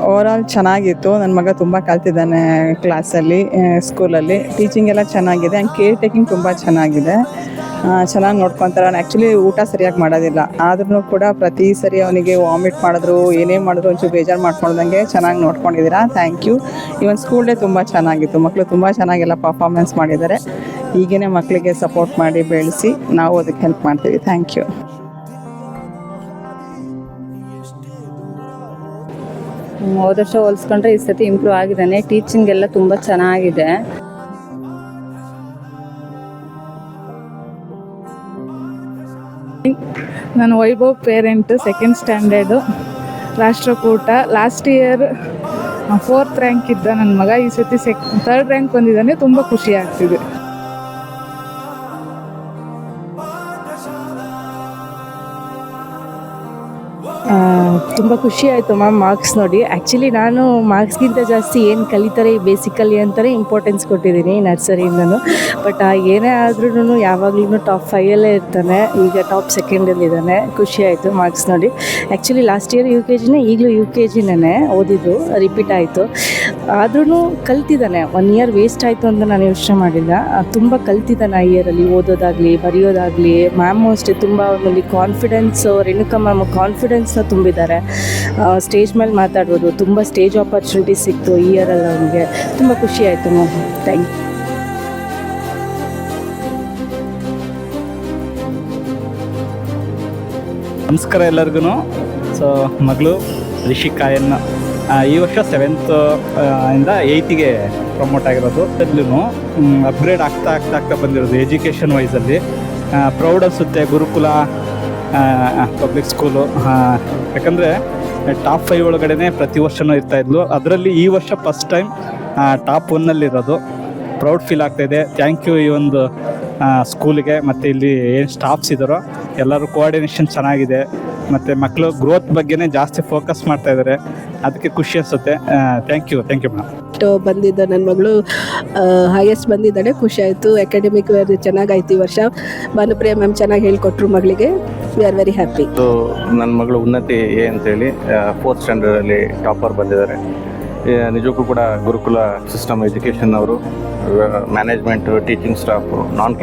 Overall ಚೆನ್ನಾಗಿತ್ತು. ನನ್ನ ಮಗ ತುಂಬ ಕಲ್ತಿದ್ದಾನೆ ಕ್ಲಾಸಲ್ಲಿ, ಸ್ಕೂಲಲ್ಲಿ. ಟೀಚಿಂಗ್ ಎಲ್ಲ ಚೆನ್ನಾಗಿದೆ ಆ್ಯಂಡ್ ಕೇರ್ ಟೇಕಿಂಗ್ ತುಂಬ ಚೆನ್ನಾಗಿದೆ. ಚೆನ್ನಾಗಿ ನೋಡ್ಕೊತಾರೆ. ನಾನು ಆ್ಯಕ್ಚುಲಿ ಊಟ ಸರಿಯಾಗಿ ಮಾಡೋದಿಲ್ಲ, ಆದ್ರೂ ಕೂಡ ಪ್ರತಿ ಸರಿ ಅವನಿಗೆ ವಾಮಿಟ್ ಮಾಡಿದ್ರು ಏನೇ ಮಾಡಿದ್ರು ಒಂಚೂರು ಬೇಜಾರು ಮಾಡ್ಕೊಳ್ದಂಗೆ ಚೆನ್ನಾಗಿ ನೋಡ್ಕೊಂಡಿದ್ದೀರಾ. Thank you. ಇವನ್ ಸ್ಕೂಲ್ ಡೇ ತುಂಬ ಚೆನ್ನಾಗಿತ್ತು. ಮಕ್ಕಳು ತುಂಬ ಚೆನ್ನಾಗೆಲ್ಲ ಪರ್ಫಾರ್ಮೆನ್ಸ್ ಮಾಡಿದ್ದಾರೆ. ಹೀಗೇ ಮಕ್ಕಳಿಗೆ ಸಪೋರ್ಟ್ ಮಾಡಿ ಬೆಳೆಸಿ ನಾವು ಅದಕ್ಕೆ ಹೆಲ್ಪ್ ಮಾಡ್ತೀವಿ. Thank you. ಹೋದ ವರ್ಷ ಹೋಲಿಸ್ಕೊಂಡ್ರೆ ಈ ಸತಿ ಇಂಪ್ರೂವ್ ಆಗಿದ್ದಾನೆ. ಟೀಚಿಂಗ್ ಎಲ್ಲ ತುಂಬ ಚೆನ್ನಾಗಿದೆ. ನಾನು Vaibhav parent, second standard, Rashtrakuta. Last year 4th rank ಇದ್ದ ನನ್ನ ಮಗ, ಈ ಸತಿ 3rd ರ್ಯಾಂಕ್ ಬಂದಿದ್ದಾನೆ. ತುಂಬ ಖುಷಿ ಆಗ್ತಿದೆ. ತುಂಬ ಖುಷಿ ಆಯಿತು ಮ್ಯಾಮ್ ಮಾರ್ಕ್ಸ್ ನೋಡಿ. ಆ್ಯಕ್ಚುಲಿ ನಾನು ಮಾರ್ಕ್ಸ್ಗಿಂತ ಜಾಸ್ತಿ ಏನು ಕಲಿತಾರೆ ಬೇಸಿಕಲಿ ಅಂತಲೇ ಇಂಪಾರ್ಟೆನ್ಸ್ ಕೊಟ್ಟಿದ್ದೀನಿ ನರ್ಸರಿಯಿಂದನೂ. ಬಟ್ ಏನೇ ಆದ್ರೂ ಯಾವಾಗಲೂ ಟಾಪ್ 5ಯಲ್ಲೇ ಇರ್ತಾನೆ. ಈಗ ಟಾಪ್ 2ndಲ್ಲಿದ್ದಾನೆ. ಖುಷಿ ಆಯಿತು ಮಾರ್ಕ್ಸ್ ನೋಡಿ. ಆ್ಯಕ್ಚುಲಿ ಲಾಸ್ಟ್ ಇಯರ್ UKG, ಈಗಲೂ UKGನೇ ಓದಿದ್ದು, ರಿಪೀಟ್ ಆಯಿತು. ಆದ್ರೂ ಕಲ್ತಿದ್ದಾನೆ. 1 ಇಯರ್ ವೇಸ್ಟ್ ಆಯಿತು ಅಂತ ನಾನು ಯೋಚನೆ ಮಾಡಿಲ್ಲ. ತುಂಬ ಕಲ್ತಿದ್ದಾನೆ ಆ ಇಯರಲ್ಲಿ, ಓದೋದಾಗಲಿ ಬರೆಯೋದಾಗಲಿ. ಮ್ಯಾಮು ಅಷ್ಟೇ ತುಂಬ ಅವನಲ್ಲಿ ಕಾನ್ಫಿಡೆನ್ಸ್, ರೇಣುಕಾ ಮ್ಯಾಮ್ ಕಾನ್ಫಿಡೆನ್ಸ್ನ ತುಂಬಿದ್ದಾರೆ. ಸ್ಟೇಜ್ ಮೇಲೆ ಮಾತಾಡ್ಬೋದು. ತುಂಬ ಸ್ಟೇಜ್ ಆಪರ್ಚುನಿಟಿ ಸಿಕ್ತು ಈ ಇಯರಲ್ಲಿ ಅವನಿಗೆ. ತುಂಬ ಖುಷಿ ಆಯಿತು ಮ್ಯಾಮ್. Thank you. ನಮಸ್ಕಾರ ಎಲ್ಲರಿಗೂ. ಸೊ ಮಗಳು ರಿಷಿಕಾಯನ್ನು ಈ ವರ್ಷ 7th ಇಂದ 8ಗೆ ಪ್ರಮೋಟ್ ಆಗಿರೋದು. ಅದರಲ್ಲೂ ಅಪ್ಗ್ರೇಡ್ ಆಗ್ತಾ ಬಂದಿರೋದು ಎಜುಕೇಷನ್ ವೈಸಲ್ಲಿ. ಪ್ರೌಡ್ ಅನಿಸುತ್ತೆ ಗುರುಕುಲ ಪಬ್ಲಿಕ್ ಸ್ಕೂಲು. ಯಾಕಂದರೆ ಟಾಪ್ 5 ಒಳಗಡೆ ಪ್ರತಿ ವರ್ಷವೂ ಇರ್ತಾಯಿದ್ಲು. ಅದರಲ್ಲಿ ಈ ವರ್ಷ ಫಸ್ಟ್ ಟೈಮ್ ಟಾಪ್ 1ನಲ್ಲಿರೋದು. ಪ್ರೌಡ್ ಫೀಲ್ ಆಗ್ತಾಯಿದೆ. ಥ್ಯಾಂಕ್ ಯು ಈ ಒಂದು ಸ್ಕೂಲಿಗೆ ಮತ್ತು ಇಲ್ಲಿ ಏನು ಸ್ಟಾಫ್ಸ್ ಇದ್ದಾರೋ ಎಲ್ಲರೂ ಕೋಆರ್ಡಿನೇಷನ್ ಚೆನ್ನಾಗಿದೆ. ಮತ್ತು ಮಕ್ಕಳು ಗ್ರೋತ್ ಬಗ್ಗೆನೇ ಜಾಸ್ತಿ ಫೋಕಸ್ ಮಾಡ್ತಾಯಿದ್ದಾರೆ. ಅದಕ್ಕೆ ಖುಷಿ ಅನಿಸುತ್ತೆ. Thank you madam. ಬಂದಿದ್ದ ನನ್ನ ಮಗಳು ಹೈಯೆಸ್ಟ್ ಬಂದಿದ್ದಾಳೆ. ಖುಷಿ ಆಯಿತು. ಅಕಾಡೆಮಿಕ್ ಚೆನ್ನಾಗಾಯ್ತು ಈ ವರ್ಷ. ಭಾನುಪ್ರಿಯ ಮ್ಯಾಮ್ ಚೆನ್ನಾಗಿ ಹೇಳಿಕೊಟ್ರು ಮಗಳಿಗೆ. We are very happy. ನನ್ನ ಮಗಳು ಉನ್ನತಿ ಅಂತೇಳಿ 4th ಸ್ಟ್ಯಾಂಡರ್ಡಲ್ಲಿ ಟಾಪರ್ ಬಂದಿದ್ದಾರೆ. ನಿಜಕ್ಕೂ ಕೂಡ ಗುರುಕುಲ ಸಿಸ್ಟಮ್ ಎಜುಕೇಷನ್ ಅವರು, ಮ್ಯಾನೇಜ್ಮೆಂಟ್, ಟೀಚಿಂಗ್ ಸ್ಟಾಫು, ನಾನ್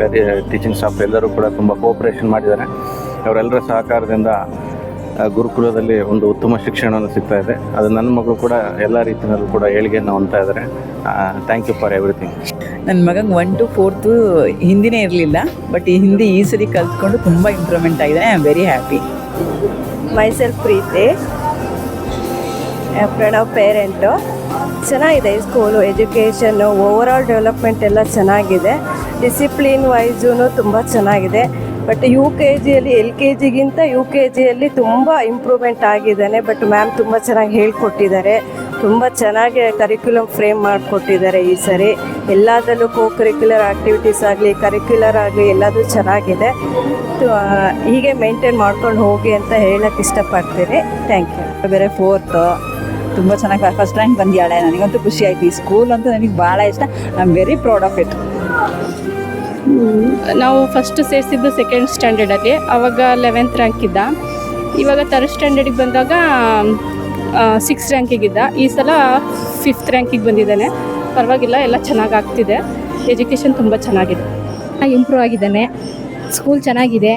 ಟೀಚಿಂಗ್ ಸ್ಟಾಫ್ ಎಲ್ಲರೂ ಕೂಡ ತುಂಬ ಕೋಆಪ್ರೇಷನ್ ಮಾಡಿದ್ದಾರೆ. ಅವರೆಲ್ಲರ ಸಹಕಾರದಿಂದ ಗುರುಕುಲದಲ್ಲಿ ಒಂದು ಉತ್ತಮ ಶಿಕ್ಷಣವನ್ನು ಸಿಗ್ತಾ ಇದೆ. ಅದು ನನ್ನ ಮಗಳು ಕೂಡ ಎಲ್ಲ ರೀತಿಯಲ್ಲೂ ಕೂಡ ಏಳಿಗೆಯನ್ನು ಹೊಂದ್ತಾ ಇದ್ದಾರೆ. Thank you for everything. ನನ್ನ ಮಗಂಗೆ 1 to 4th ಹಿಂದಿನೇ ಇರಲಿಲ್ಲ, ಬಟ್ ಈ ಹಿಂದಿ ಈ ಸರಿ ಕಲ್ತ್ಕೊಂಡು ತುಂಬ ಇಂಪ್ರೂವ್ಮೆಂಟ್ ಆಗಿದೆ. I am very happy. Myself Preethi, Pranav parent. ಚೆನ್ನಾಗಿದೆ ಈ ಸ್ಕೂಲು. ಎಜುಕೇಷನ್ನು ಓವರಾಲ್ ಡೆವಲಪ್ಮೆಂಟ್ ಎಲ್ಲ ಚೆನ್ನಾಗಿದೆ. ಡಿಸಿಪ್ಲಿನ್ ವೈಸೂ ತುಂಬ ಚೆನ್ನಾಗಿದೆ. ಬಟ್ UKGಯಲ್ಲಿ LKGಗಿಂತ UKGಯಲ್ಲಿ ತುಂಬ ಇಂಪ್ರೂವ್ಮೆಂಟ್ ಆಗಿದ್ದಾನೆ. ಬಟ್ ಮ್ಯಾಮ್ ತುಂಬ ಚೆನ್ನಾಗಿ ಹೇಳ್ಕೊಟ್ಟಿದ್ದಾರೆ. ತುಂಬ ಚೆನ್ನಾಗಿ ಕರಿಕ್ಯುಲಮ್ ಫ್ರೇಮ್ ಮಾಡಿಕೊಟ್ಟಿದ್ದಾರೆ ಈ ಸರಿ. ಎಲ್ಲದರಲ್ಲೂ ಕರಿಕ್ಯುಲರ್ ಆ್ಯಕ್ಟಿವಿಟೀಸ್ ಆಗಲಿ, ಕರಿಕ್ಯುಲರ್ ಆಗಲಿ ಎಲ್ಲದೂ ಚೆನ್ನಾಗಿದೆ. ಹೀಗೆ ಮೇಂಟೈನ್ ಮಾಡ್ಕೊಂಡು ಹೋಗಿ ಅಂತ ಹೇಳೋಕ್ಕೆ ಇಷ್ಟಪಡ್ತೀನಿ. Thank you. ಬೇರೆ 4th ತುಂಬ ಚೆನ್ನಾಗಿ ಫಸ್ಟ್ ರ್ಯಾಂಕ್ ಬಂದಿದ್ದಾಳೆ. ನನಗಂತೂ ಖುಷಿ ಆಯಿತು. ಈ ಸ್ಕೂಲ್ ಅಂತೂ ನನಗೆ ಭಾಳ ಇಷ್ಟ. I am very proud of it. ನಾವು ಫಸ್ಟ್ ಸೇರಿಸಿದ್ದು 2nd ಸ್ಟ್ಯಾಂಡರ್ಡಲ್ಲಿ. ಆವಾಗ 11th ರ್ಯಾಂಕ್ ಇದ್ದ. ಇವಾಗ 3rd ಸ್ಟ್ಯಾಂಡರ್ಡಿಗೆ ಬಂದಾಗ 6th ರ್ಯಾಂಕಿಗಿದ್ದ. ಈ ಸಲ 5th ರ್ಯಾಂಕಿಗೆ ಬಂದಿದ್ದಾನೆ. ಪರವಾಗಿಲ್ಲ, ಎಲ್ಲ ಚೆನ್ನಾಗಿ ಆಗ್ತಿದೆ. ಎಜುಕೇಷನ್ ತುಂಬ ಚೆನ್ನಾಗಿದೆ. ಇಂಪ್ರೂವ್ ಆಗಿದ್ದಾನೆ. ಸ್ಕೂಲ್ ಚೆನ್ನಾಗಿದೆ,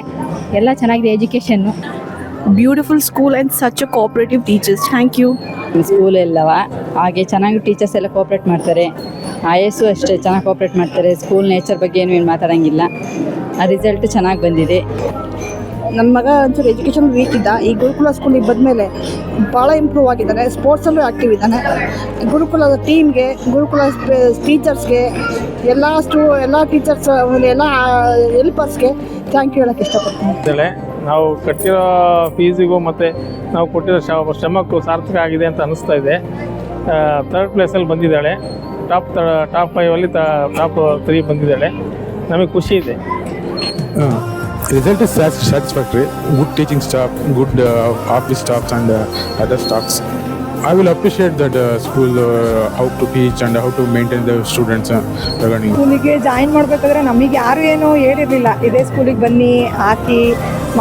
ಎಲ್ಲ ಚೆನ್ನಾಗಿದೆ. Education beautiful school and such a cooperative teachers. Thank you. School ಎಲ್ಲವ ಹಾಗೆ ಚೆನ್ನಾಗಿ ಟೀಚರ್ಸ್ ಎಲ್ಲ ಕೋಆಪ್ರೇಟ್ ಮಾಡ್ತಾರೆ. IAS ಅಷ್ಟೇ ಚೆನ್ನಾಗಿ ಕೋಆಪ್ರೇಟ್ ಮಾಡ್ತಾರೆ. ಸ್ಕೂಲ್ ನೇಚರ್ ಬಗ್ಗೆ ಏನು ಮಾತಾಡೋಂಗಿಲ್ಲ. ಆ ರಿಸಲ್ಟ್ ಚೆನ್ನಾಗಿ ಬಂದಿದೆ. ನನ್ನ ಮಗ ಒಂಚೂರು ಎಜುಕೇಷನ್ ವೀಕ್ ಇದ್ದ. ಈ ಗುರುಕುಲ ಸ್ಕೂಲಿಗೆ ಬಂದಮೇಲೆ ಭಾಳ ಇಂಪ್ರೂವ್ ಆಗಿದ್ದಾನೆ. ಸ್ಪೋರ್ಟ್ಸಲ್ಲೂ ಆ್ಯಕ್ಟಿವ್ ಇದ್ದಾನೆ. ಗುರುಕುಲದ ಟೀಮ್ಗೆ, ಗುರುಕುಲ ಟೀಚರ್ಸ್ಗೆ, ಎಲ್ಲ ಟೀಚರ್ಸ್, ಎಲ್ಲ ಹೆಲ್ಪರ್ಸ್ಗೆ ಥ್ಯಾಂಕ್ ಯು ಹೇಳೋಕ್ಕೆ ಇಷ್ಟಪಡ್ತೀನಿ. ನಾವು ಕಟ್ಟಿರೋ ಫೀಸಿಗೂ ಮತ್ತು ನಾವು ಕೊಟ್ಟಿರೋ ಶ್ರಮಕ್ಕೂ ಸಾರ್ಥಕ ಆಗಿದೆ ಅಂತ ಅನ್ನಿಸ್ತಾ ಇದೆ. 3rd ಪ್ಲೇಸಲ್ಲಿ ಬಂದಿದ್ದಾಳೆ. ಟಾಪ್ 5ಅಲ್ಲಿ ಟಾಪ್ 3 ಬಂದಿದ್ದಾಳೆ. ನಮಗೆ ಖುಷಿ ಇದೆ. Result is satisfactory. Good teaching staff, good office staffs and other staffs. I will appreciate that school how to teach and how to maintain the students regarding. ಸ್ಕೂಲಿಗೆ ಜಾಯಿನ್ ಮಾಡಬೇಕಾದ್ರೆ ನಮಗೆ ಯಾರು ಏನೂ ಹೇಳಿರಲಿಲ್ಲ, ಇದೇ ಸ್ಕೂಲಿಗೆ ಬನ್ನಿ ಹಾಕಿ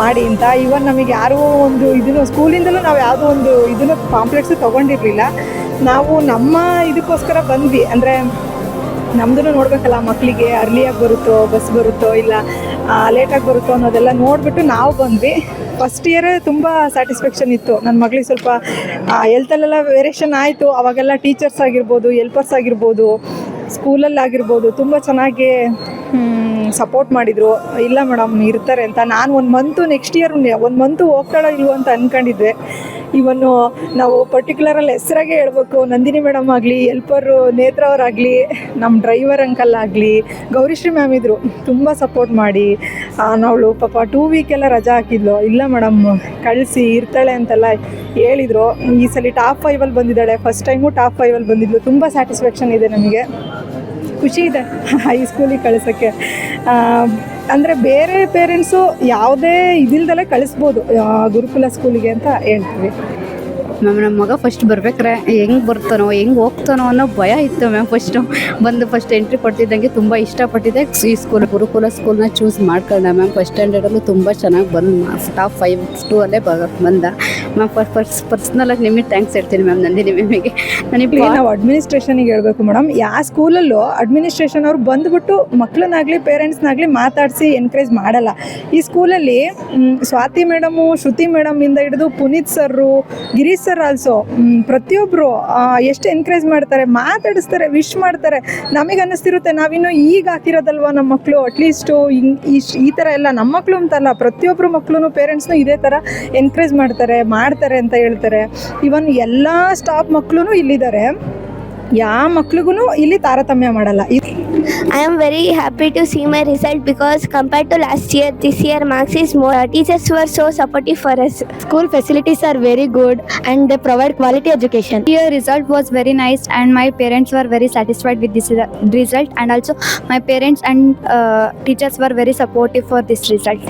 ಮಾಡಿ ಅಂತ. ಇವನ್ ನಮಗೆ ಯಾರೂ ಒಂದು ಇದನ್ನು ಸ್ಕೂಲಿಂದಲೂ ನಾವು ಯಾವುದೋ ಒಂದು ಇದನ್ನು ಕಾಂಪ್ಲೆಕ್ಸು ತೊಗೊಂಡಿರಲಿಲ್ಲ. ನಾವು ನಮ್ಮ ಇದಕ್ಕೋಸ್ಕರ ಬಂದ್ವಿ, ಅಂದರೆ ನಮ್ಮದನ್ನು ನೋಡಬೇಕಲ್ಲ, ಮಕ್ಕಳಿಗೆ ಅರ್ಲಿಯಾಗಿ ಬರುತ್ತೋ ಬಸ್ ಬರುತ್ತೋ ಇಲ್ಲ ಲೇಟಾಗಿ ಬರುತ್ತೋ ಅನ್ನೋದೆಲ್ಲ ನೋಡಿಬಿಟ್ಟು ನಾವು ಬಂದ್ವಿ. ಫಸ್ಟ್ ಇಯರೇ ತುಂಬ ಸ್ಯಾಟಿಸ್ಫ್ಯಾಕ್ಷನ್ ಇತ್ತು. ನನ್ನ ಮಗಳಿಗೆ ಸ್ವಲ್ಪ ಹೆಲ್ತಲ್ಲೆಲ್ಲ ವೇರಿಯೇಷನ್ ಆಯಿತು. ಅವಾಗೆಲ್ಲ ಟೀಚರ್ಸ್ ಆಗಿರ್ಬೋದು, ಹೆಲ್ಪರ್ಸ್ ಆಗಿರ್ಬೋದು, ಸ್ಕೂಲಲ್ಲಾಗಿರ್ಬೋದು ತುಂಬ ಚೆನ್ನಾಗಿ ಸಪೋರ್ಟ್ ಮಾಡಿದರು. ಇಲ್ಲ ಮೇಡಮ್ ಇರ್ತಾರೆ ಅಂತ. ನಾನು ನೆಕ್ಸ್ಟ್ ಇಯರ್ 1 ಮಂತು ಹೋಗ್ತಾಳೋ ಇಲ್ವೋ ಅಂತ ಅಂದ್ಕೊಂಡಿದ್ದೆ. ಇವನ್ನು ನಾವು ಪರ್ಟಿಕ್ಯುಲರಲ್ಲಿ ಹೆಸರಾಗೆ ಹೇಳ್ಬೇಕು, ನಂದಿನಿ ಮೇಡಮ್ ಆಗಲಿ, ಹೆಲ್ಪರು ನೇತ್ರ ಅವರಾಗಲಿ, ನಮ್ಮ ಡ್ರೈವರ್ ಅಂಕಲ್ ಆಗಲಿ, ಗೌರಿಶ್ರೀ ಮ್ಯಾಮ್ ಇದ್ದರು, ತುಂಬ ಸಪೋರ್ಟ್ ಮಾಡಿ. ನಾವಳು ಪಾಪ 2 ವೀಕೆಲ್ಲ ರಜಾ ಹಾಕಿದ್ಲು. ಇಲ್ಲ ಮೇಡಮ್ ಕಳಿಸಿ ಇರ್ತಾಳೆ ಅಂತೆಲ್ಲ ಹೇಳಿದರು. ಈ ಸಲ ಟಾಪ್ 5ಅಲ್ಲಿ ಬಂದಿದ್ದಾಳೆ. ಫಸ್ಟ್ ಟೈಮು ಟಾಪ್ 5ಅಲ್ಲಿ ಬಂದಿದ್ಲು. ತುಂಬ ಸ್ಯಾಟಿಸ್ಫ್ಯಾಕ್ಷನ್ ಇದೆ ನಮಗೆ, ಖುಷಿ ಇದೆ ಹೈಸ್ಕೂಲಿಗೆ ಕಳಿಸೋಕ್ಕೆ. ಅಂದರೆ ಬೇರೆ ಪೇರೆಂಟ್ಸು ಯಾವುದೇ ಇದಿಲ್ದಲೇ ಕಳಿಸ್ಬೋದು ಗುರುಕುಲ ಸ್ಕೂಲಿಗೆ ಅಂತ ಹೇಳ್ತೀವಿ. ಮ್ಯಾಮ್ ನಮ್ಮ ಮಗ ಫಸ್ಟ್ ಬರ್ಬೇಕಾರೆ ಹೆಂಗೆ ಬರ್ತಾನೋ ಹೆಂಗೆ ಹೋಗ್ತಾನೋ ಅನ್ನೋ ಭಯ ಇತ್ತು ಮ್ಯಾಮ್. ಫಸ್ಟ್ ಎಂಟ್ರಿ ಕೊಡ್ತಿದ್ದಂಗೆ ತುಂಬ ಇಷ್ಟಪಟ್ಟಿದ್ದೆ ಈ ಸ್ಕೂಲ್ ಗುರುಕುಲ ಸ್ಕೂಲ್ನ ಚೂಸ್ ಮಾಡ್ಕೊಂಡೆ ಮ್ಯಾಮ್. ಫಸ್ಟ್ ಸ್ಟ್ಯಾಂಡರ್ಡಲ್ಲೂ ತುಂಬ ಚೆನ್ನಾಗಿ ಟಾಪ್ 5-2 ಅಲ್ಲೇ ಬಂದ ಮ್ಯಾಮ್. ಪರ್ಸ್ನಲಾಗಿ ನಿಮಗೆ ಥ್ಯಾಂಕ್ಸ್ ಹೇಳ್ತೀನಿ ಮ್ಯಾಮ್, ನಂದಿನಿ ಮ್ಯಾಮಿಗೆ. ನನಗೆ ನಾವು ಅಡ್ಮಿನಿಸ್ಟ್ರೇಷನಿಗೆ ಹೇಳ್ಬೇಕು ಮೇಡಮ್, ಯಾವ ಸ್ಕೂಲಲ್ಲೂ ಅಡ್ಮಿನಿಸ್ಟ್ರೇಷನ್ ಅವ್ರು ಬಂದುಬಿಟ್ಟು ಮಕ್ಕಳನ್ನಾಗಲಿ ಪೇರೆಂಟ್ಸ್ನಾಗಲಿ ಮಾತಾಡಿಸಿ ಎನ್ಕರೇಜ್ ಮಾಡಲ್ಲ. ಈ ಸ್ಕೂಲಲ್ಲಿ ಸ್ವಾತಿ ಮೇಡಮು, ಶ್ರುತಿ ಮೇಡಮಿಂದ ಹಿಡಿದು Puneeth sir, Girish sir also ಪ್ರತಿಯೊಬ್ಬರು ಎಷ್ಟು ಎನ್ಕರೇಜ್ ಮಾಡ್ತಾರೆ, ಮಾತಾಡಿಸ್ತಾರೆ, ವಿಶ್ ಮಾಡ್ತಾರೆ. ನಮಗೆ ಅನ್ನಿಸ್ತಿರುತ್ತೆ ನಾವಿನ್ನೂ ಈಗ ಹಾಕಿರೋದಲ್ವ ನಮ್ಮ ಮಕ್ಕಳು, ಅಟ್ಲೀಸ್ಟು ಈ ಥರ ಎಲ್ಲ ನಮ್ಮ ಮಕ್ಕಳು ಅಂತಲ್ಲ, ಪ್ರತಿಯೊಬ್ಬರು ಮಕ್ಕಳು ಪೇರೆಂಟ್ಸ್ನು ಇದೇ ಥರ ಎನ್ಕರೇಜ್ ಮಾಡ್ತಾರೆ ಅಂತ ಹೇಳ್ತಾರೆ. ಇವನ್ ಎಲ್ಲ ಸ್ಟಾಫ್ ಮಕ್ಕಳು ಇಲ್ಲಿದ್ದಾರೆ, ಯಾವ ಮಕ್ಳಿಗೂ ಇಲ್ಲಿ ತಾರತಮ್ಯ ಮಾಡಲ್ಲ. I am very happy to see my result because compared to last year, this year marks is more. Teachers were so supportive for us. School facilities are very good and they provide quality education. Your result was very nice and my parents were very satisfied with this result, and also my parents and teachers were very supportive for this result.